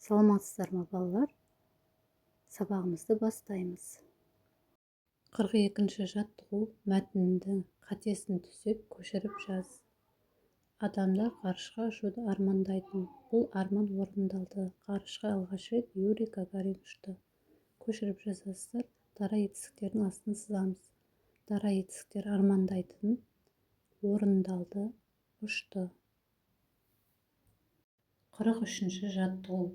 Саламатсыздар ма балалар? Сабағымызды бастаймыз. 42-ші жаттығу мәтіндің қатесін түзеп көшіріп жаз. Адамдар ғарышқа ұшуды армандайтын. Бұл арман орындалды. Ғарышқа алғаш рет Юрий Гагарин ұшты. Көшіріп жазасыздар. Дара етістіктердің астын сызамыз. Дара етістіктер армандайтын, орындалды, ұшты. 43-ші жаттығу.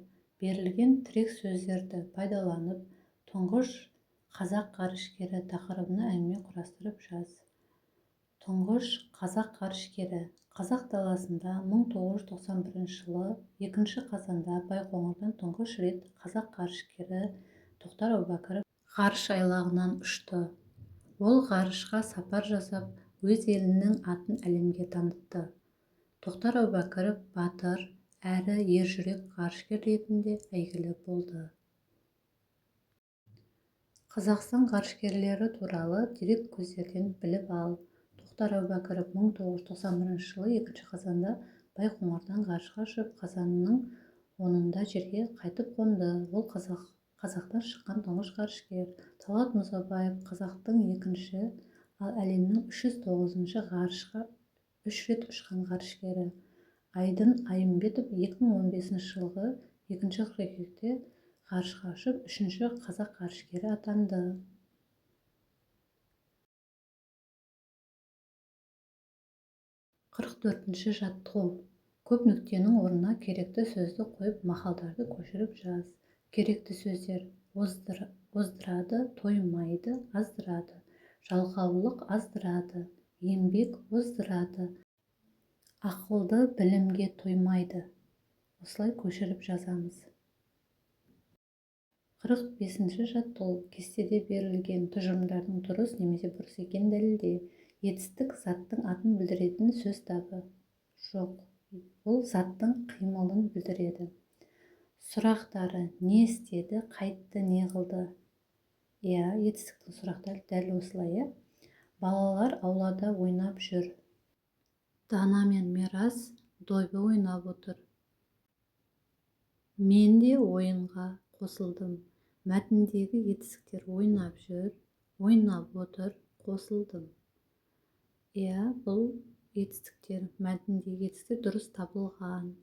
Берілген тірек сөздерді пайдаланып, тұңғыш қазақ ғарышкері тақырыбына әңгіме құрастырып жаз. Тұңғыш қазақ ғарышкері. Қазақ даласында 1991 жылы 2 қазанда Байқоңырдан тұңғыш рет қазақ ғарышкері Тоқтар Әубәкіров ғарыш айлағынан ұшты. Ол ғарышқа сапар жасап, өз елінің атын әлемге танытты. Тоқтар Әубәкіров батыр әрі ержүрек ғарышкер ретінде әйгілі болды. Қазақстан ғарышкерлері туралы дерек көздерден біліп ал. Тоқтар Әубәкіров 1991 жылы 2 қазанда Байқоңырдан ғарышқа ұшып, қазанның 10-ында жерге қайтып қонды. Ол қазақтан шыққан тұңғыш ғарышкер. Талғат Мұсабаев қазақтың екінші, ал әлемнің 309-шы ғарышқа 3 рет ұшқан ғарышкері. Айдын Айымбетов 2015 жылғы 2 қыркүйекте ғарышқа ұшып, 3-ші қазақ ғарышкері атанды. 44-ші жаттығу. Көп нүктенің орнына керекті сөзді қойып, мақалдарды көшіріп жаз. Керекті сөздер: оздырады, тоймайды, аздырады. Жалқаулық аздырады, еңбек оздырады. Ақылды білімге тоймайды. Осылай көшіріп жазамыз. 45-ші жаттығу. Кестеде берілген тұжырымдардың дұрыс немесе бұрыс екенін дәлелде. Етістік заттың атын білдіретін сөз табы. Жоқ, ол заттың қимылын білдіреді. Сұрақтары: не істеді, қайтты, не қылды? Етістіктің сұрақтары дәл осылай. Балалар аулада ойнап жүр. Дана мен Мирас дойбы ойнап отыр. Мен де ойынға қосылдым. Мәтіндегі етістіктер: ойнап жүр, ойнап отыр, қосылдым. Бұл етістіктер, мәтіндегі етістіктер дұрыс табылған.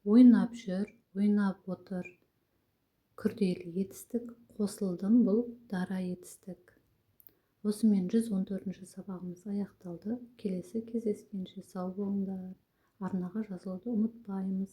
Ойнап жүр, ойнап отыр, күрделі етістік. Қосылдым, бұл дара етістік. Осымен 114-ші сабағымыз аяқталды. Келесі кездескенше сау болыңдар. Арнаға жазылуды ұмытпаймыз.